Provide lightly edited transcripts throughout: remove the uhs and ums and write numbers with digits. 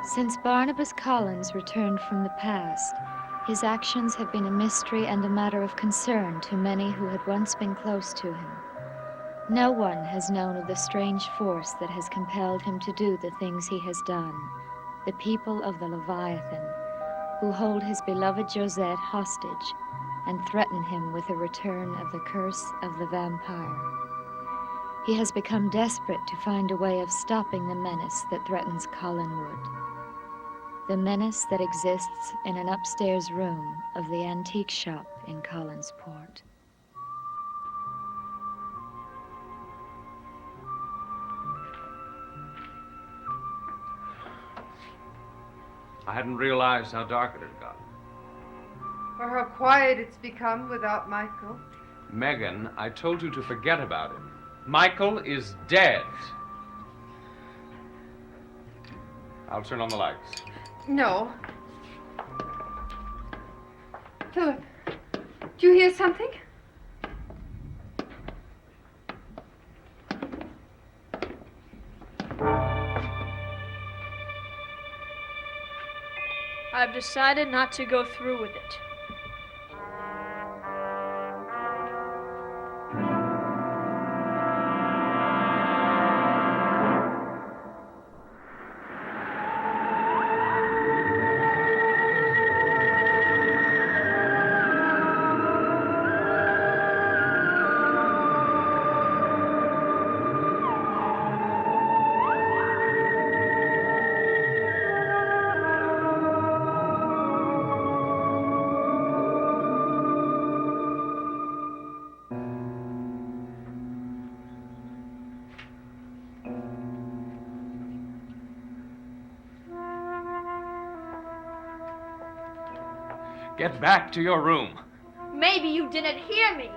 Since Barnabas Collins returned from the past, his actions have been a mystery and a matter of concern to many who had once been close to him. No one has known of the strange force that has compelled him to do the things he has done. The people of the Leviathan, who hold his beloved Josette hostage and threaten him with a return of the curse of the vampire. He has become desperate to find a way of stopping the menace that threatens Collinwood. The menace that exists in an upstairs room of the antique shop in Collinsport. I hadn't realized how dark it had gotten. Or how quiet it's become without Michael. Megan, I told you to forget about him. Michael is dead. I'll turn on the lights. No. Philip, do you hear something? I've decided not to go through with it. Get back to your room. Maybe you didn't hear me.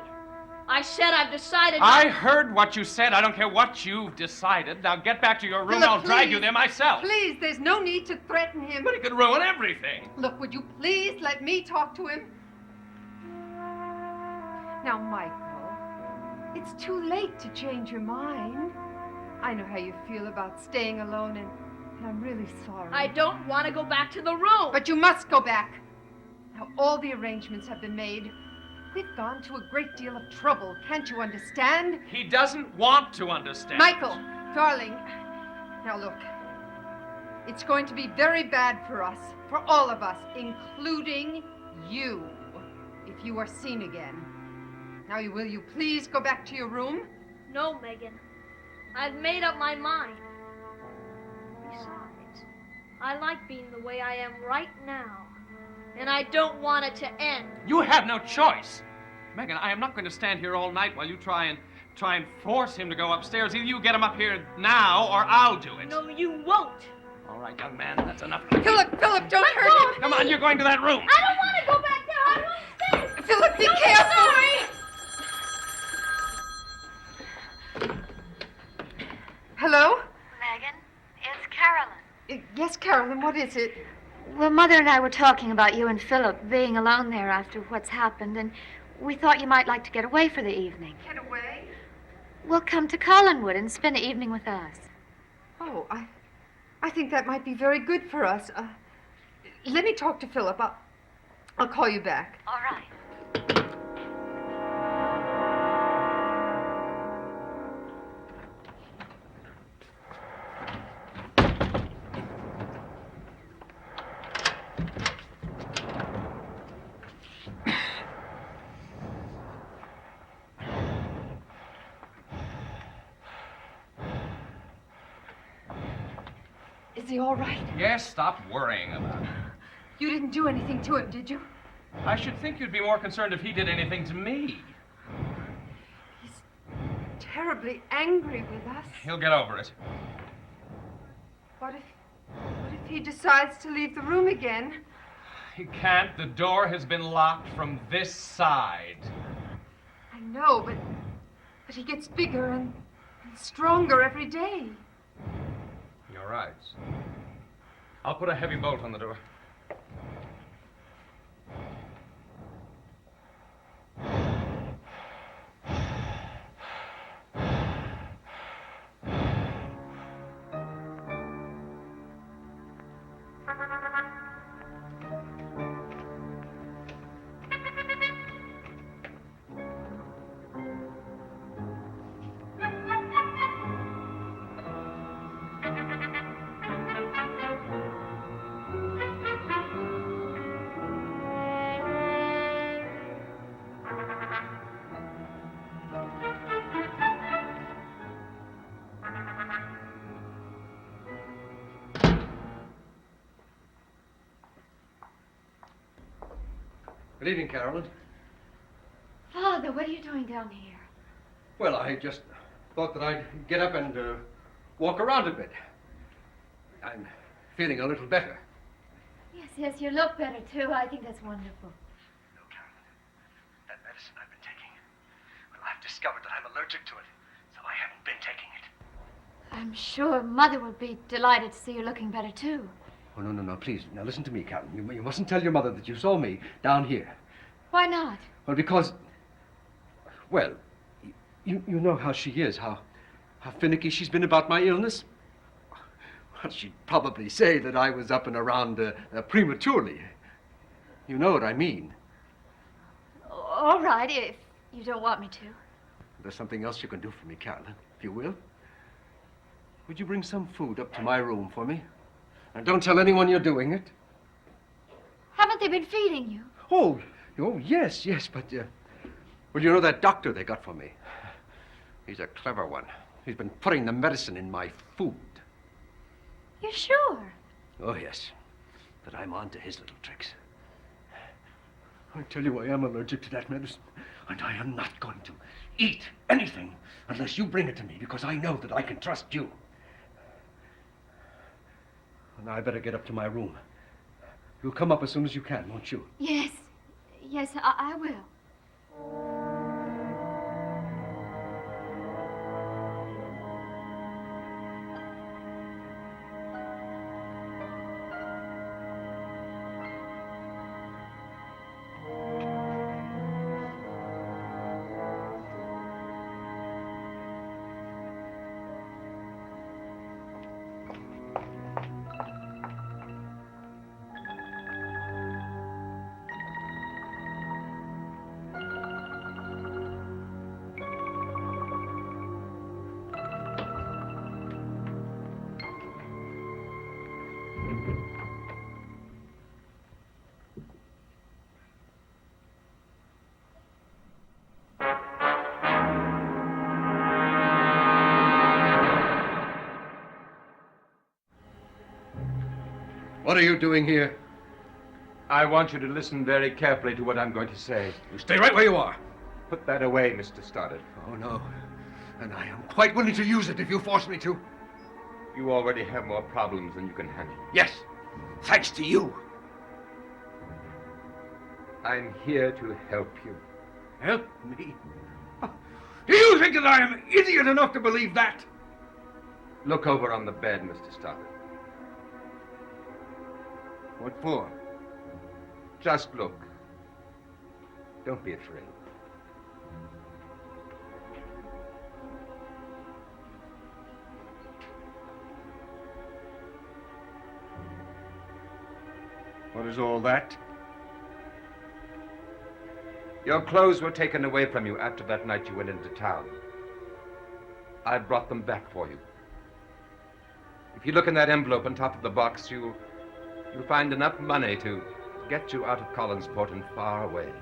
I said I've decided I heard what you said. I don't care what you've decided. Now get back to your room. Philip, I'll drag please. you there myself. Please, there's no need to threaten him. But it could ruin everything. Look, would you please let me talk to him? Now, Michael, it's too late to change your mind. I know how you feel about staying alone, and I'm really sorry. I don't want to go back to the room. But you must go back. Now, all the arrangements have been made. We've gone to a great deal of trouble. Can't you understand? He doesn't want to understand. Michael, darling. Now, look. It's going to be very bad for us, for all of us, including you, if you are seen again. Now, will you please go back to your room? No, Megan. I've made up my mind. Besides, I like being the way I am right now. And I don't want it to end. You have no choice. Megan, I am not going to stand here all night while you try and force him to go upstairs. Either you get him up here now or I'll do it. No, you won't. All right, young man, that's enough. Philip, don't hurt him. Come on, you're going to that room. I don't want to go back there. I want to stay. Philip, be Don't careful. Sorry. Hello? Megan, it's Carolyn. Yes, Carolyn, what is it? Well, Mother and I were talking about you and Philip being alone there after what's happened, and we thought you might like to get away for the evening. Get away? We'll come to Collinwood and spend the evening with us. Oh, I think that might be very good for us. Let me talk to Philip. I'll call you back. All right. Is he all right? Yes, stop worrying about it. You didn't do anything to him, did you? I should think you'd be more concerned if he did anything to me. He's terribly angry with us. He'll get over it. What if he decides to leave the room again? He can't. The door has been locked from this side. I know, but he gets bigger and stronger every day. You're right. I'll put a heavy bolt on the door. Good evening, Carolyn. Father, what are you doing down here? Well, I just thought that I'd get up and walk around a bit. I'm feeling a little better. Yes, you look better, too. I think that's wonderful. No, Carolyn. That medicine I've been taking, well, I've discovered that I'm allergic to it, so I haven't been taking it. I'm sure Mother will be delighted to see you looking better, too. Oh, no, please. Now, listen to me, Carolyn. You mustn't tell your mother that you saw me down here. Why not? Well, because... Well, you know how she is, how finicky she's been about my illness. Well, she'd probably say that I was up and around prematurely. You know what I mean. All right, if you don't want me to. There's something else you can do for me, Carolyn, if you will. Would you bring some food up to my room for me? And don't tell anyone you're doing it. Haven't they been feeding you? Oh, yes, but, well, you know that doctor they got for me? He's a clever one. He's been putting the medicine in my food. You're sure? Oh, yes. But I'm on to his little tricks. I tell you, I am allergic to that medicine. And I am not going to eat anything unless you bring it to me, because I know that I can trust you. Now, I better get up to my room. You'll come up as soon as you can, won't you? Yes, I will. What are you doing here? I want you to listen very carefully to what I'm going to say. You stay right where you are. Put that away, Mr. Stoddard. Oh, no. And I am quite willing to use it if you force me to. You already have more problems than you can handle. Yes, thanks to you. I'm here to help you. Help me? Do you think that I am idiot enough to believe that? Look over on the bed, Mr. Stoddard. What for? Just look. Don't be afraid. What is all that? Your clothes were taken away from you after that night you went into town. I brought them back for you. If you look in that envelope on top of the box, you'll find enough money to get you out of Collinsport and far away.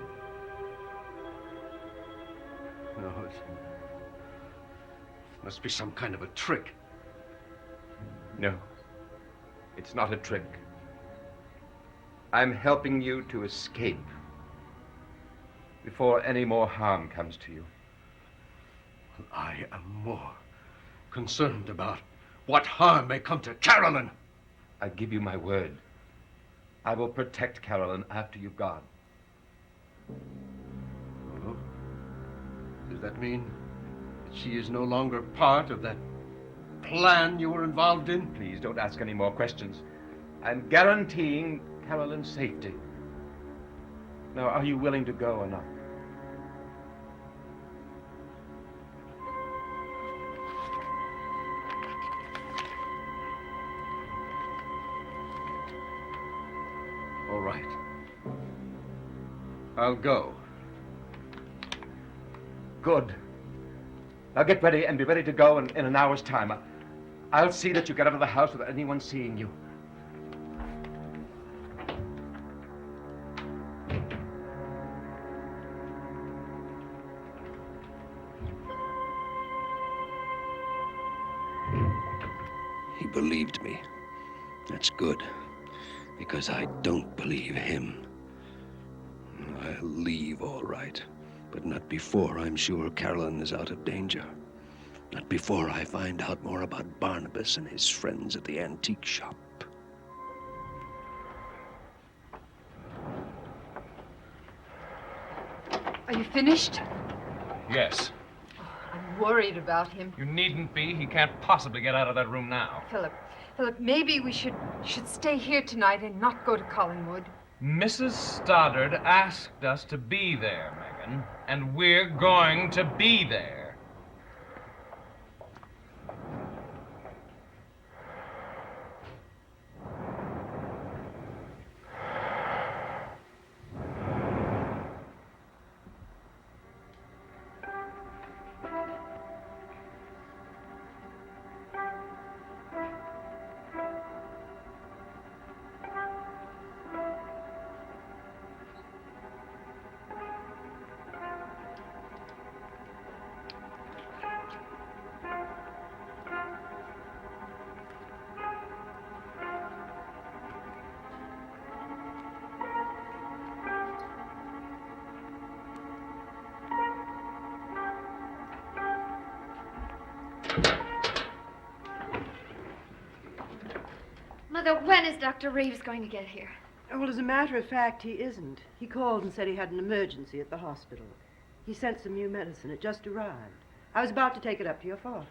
No, it must be some kind of a trick. No, it's not a trick. I'm helping you to escape before any more harm comes to you. I am more concerned about what harm may come to Carolyn. I give you my word. I will protect Carolyn after you've gone. Oh? Does that mean that she is no longer part of that plan you were involved in? Please don't ask any more questions. I'm guaranteeing Carolyn's safety. Now, are you willing to go or not? All right. I'll go. Good. Now get ready and be ready to go in an hour's time. I'll see that you get out of the house without anyone seeing you. He believed me. That's good, because I don't believe him. I'll leave, all right. But not before I'm sure Carolyn is out of danger. Not before I find out more about Barnabas and his friends at the antique shop. Are you finished? Yes. I'm worried about him. You needn't be. He can't possibly get out of that room now. Philip, maybe we should stay here tonight and not go to Collingwood. Mrs. Stoddard asked us to be there, Megan, and we're going to be there. Mother, when is Dr. Reeves going to get here? Well, as a matter of fact, he isn't. He called and said he had an emergency at the hospital. He sent some new medicine. It just arrived. I was about to take it up to your father.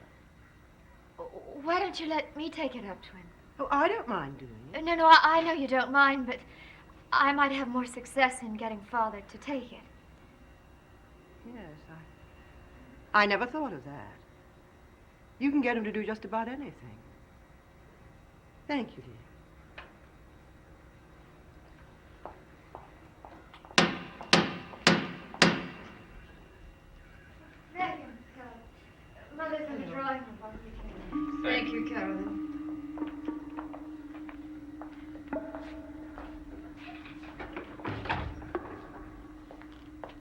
Why don't you let me take it up to him? Oh, I don't mind doing it. No, I know you don't mind, but I might have more success in getting Father to take it. Yes, I never thought of that. You can get him to do just about anything. Thank you, dear. Megan, Mother's in the drawing room. Thank you, Carolyn.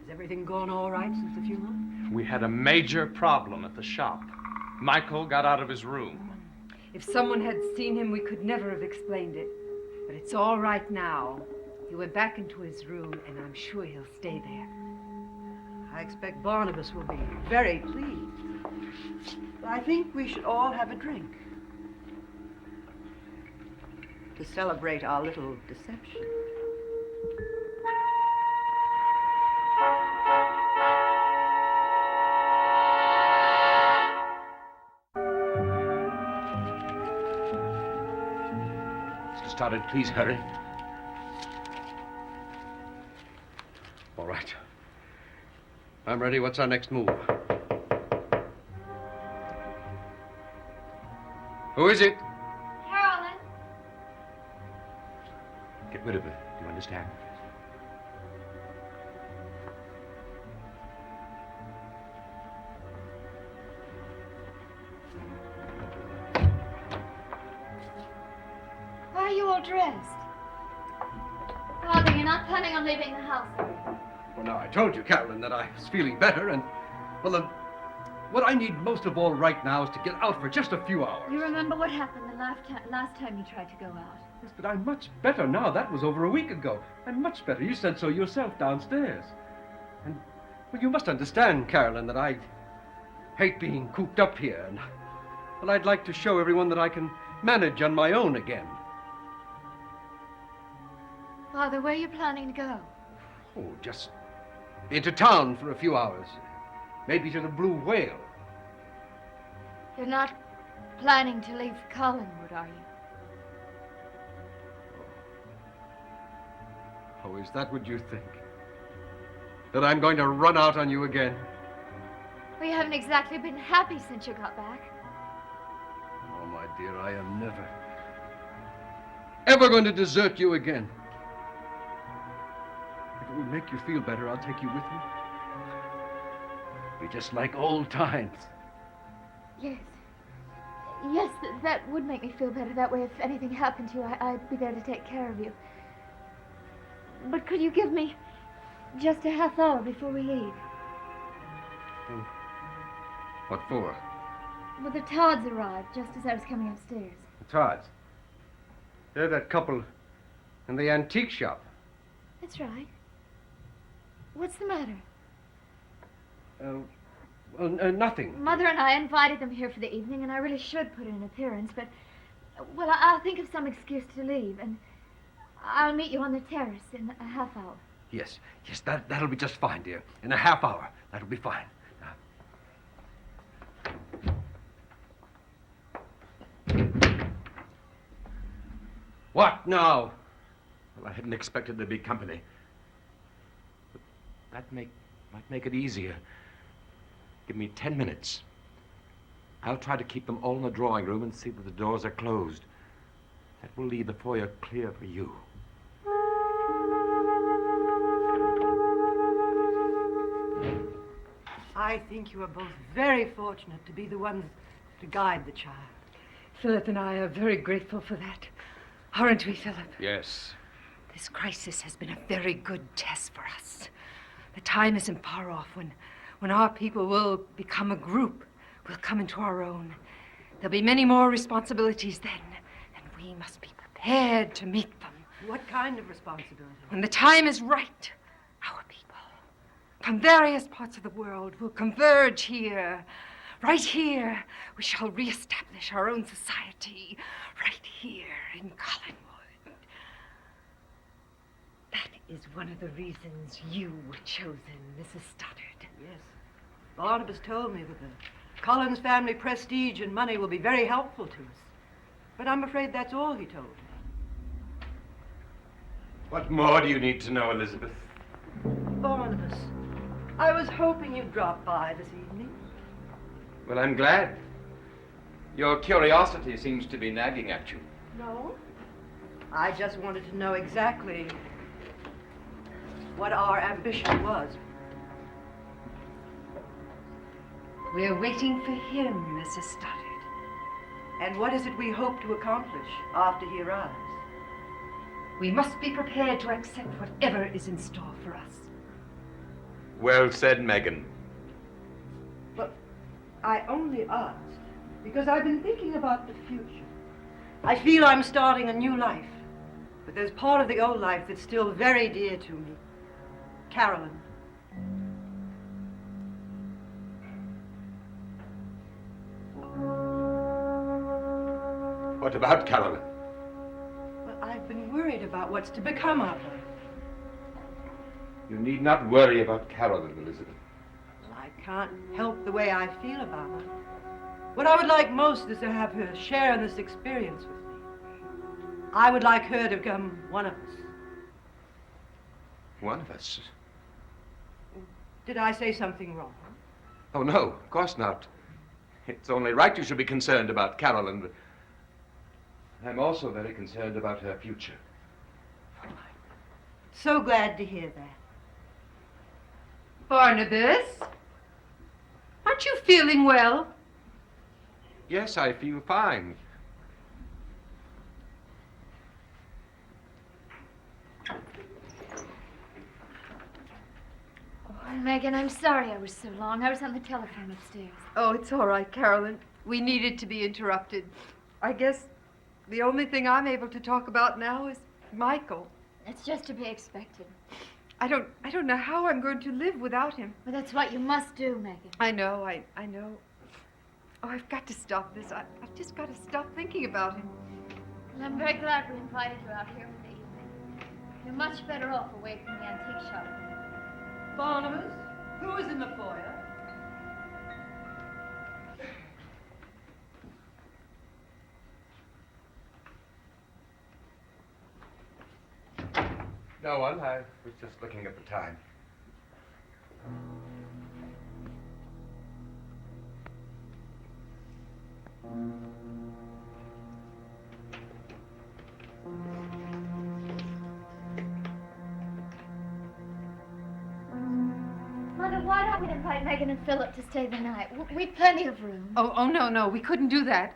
Has everything gone all right since the funeral? We had a major problem at the shop. Michael got out of his room. If someone had seen him, we could never have explained it. But it's all right now. He went back into his room, and I'm sure he'll stay there. I expect Barnabas will be very pleased. I think we should all have a drink to celebrate our little deception. Stoddard, please hurry. All right. I'm ready. What's our next move? Who is it? Carolyn. Get rid of her. Do you understand? Why are you all dressed? Father, you're not planning on leaving the house, are you? Well, now, I told you, Carolyn, that I was feeling better, and, well, what I need most of all right now is to get out for just a few hours. You remember what happened the last time you tried to go out? Yes, but I'm much better now. That was over a week ago. I'm much better. You said so yourself downstairs. And, well, you must understand, Carolyn, that I hate being cooped up here, and, well, I'd like to show everyone that I can manage on my own again. Father, where are you planning to go? Oh, just into town for a few hours. Maybe to the Blue Whale. You're not planning to leave Collingwood, are you? Oh, is that what you think? That I'm going to run out on you again? We haven't exactly been happy since you got back. Oh, my dear, I am never, ever going to desert you again. If it will make you feel better, I'll take you with me. Be just like old times. Yes. Yes, that would make me feel better. That way, if anything happened to you, I'd be there to take care of you. But could you give me just a half hour before we leave? What for? Well, the Todds arrived just as I was coming upstairs. The Todds. They're that couple in the antique shop. That's right. What's the matter? Well, nothing. Mother and I invited them here for the evening, and I really should put in an appearance, but, well, I'll think of some excuse to leave, and I'll meet you on the terrace in a half hour. Yes, that'll be just fine, dear. In a half hour, that'll be fine. What now? Well, I hadn't expected there'd be company. But that might make it easier. Give me 10 minutes. I'll try to keep them all in the drawing room and see that the doors are closed. That will leave the foyer clear for you. I think you are both very fortunate to be the ones to guide the child. Philip and I are very grateful for that. Aren't we, Philip? Yes. This crisis has been a very good test for us. The time isn't far off when our people will become a group. We'll come into our own. There'll be many more responsibilities then, and we must be prepared to meet them. What kind of responsibility? When the time is right, our people from various parts of the world will converge here. Right here, we shall reestablish our own society. Right here in Collinwood. That is one of the reasons you were chosen, Mrs. Stoddard. Yes. Barnabas told me that the Collins family prestige and money will be very helpful to us. But I'm afraid that's all he told me. What more do you need to know, Elizabeth? Barnabas, I was hoping you'd drop by this evening. Well, I'm glad. Your curiosity seems to be nagging at you. No. I just wanted to know exactly what our ambition was. We're waiting for him, Mrs. Stoddard. And what is it we hope to accomplish after he arrives? We must be prepared to accept whatever is in store for us. Well said, Megan. But I only asked because I've been thinking about the future. I feel I'm starting a new life, but there's part of the old life that's still very dear to me. Carolyn. What about Carolyn? Well, I've been worried about what's to become of her. You need not worry about Carolyn, Elizabeth. Well, I can't help the way I feel about her. What I would like most is to have her share in this experience with me. I would like her to become one of us. One of us? Did I say something wrong? Oh, no, of course not. It's only right you should be concerned about Carolyn, but I'm also very concerned about her future. So glad to hear that. Barnabas, aren't you feeling well? Yes, I feel fine. Oh, Megan, I'm sorry I was so long. I was on the telephone upstairs. Oh, it's all right, Carolyn. We needed to be interrupted. I guess the only thing I'm able to talk about now is Michael. It's just to be expected. I don't know how I'm going to live without him. But that's what you must do, Megan. I know. Oh, I've got to stop this. I've just got to stop thinking about him. Well, I'm very glad we invited you out here for the evening. You're much better off away from the antique shop. Barnabas, who is in the foyer? No one. I was just looking at the time. Mother, why don't we invite Megan and Philip to stay the night? We've plenty of room. Oh, no. We couldn't do that.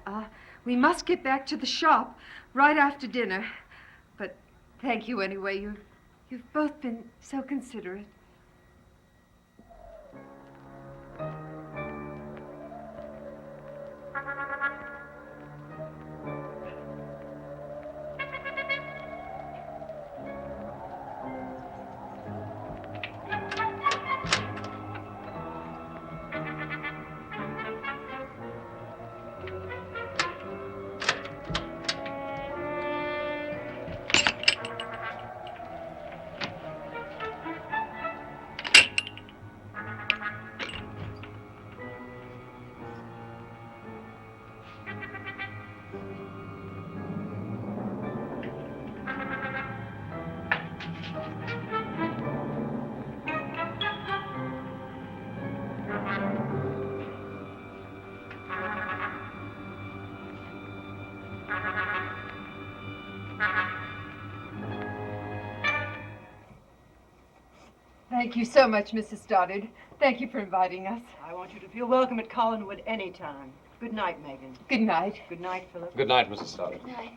We must get back to the shop right after dinner. But thank you anyway. You've both been so considerate. Thank you so much, Mrs. Stoddard. Thank you for inviting us. I want you to feel welcome at Collinwood any time. Good night, Megan. Good night. Good night, Philip. Good night, Mrs. Stoddard. Good night.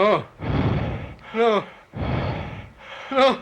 Oh. No. No.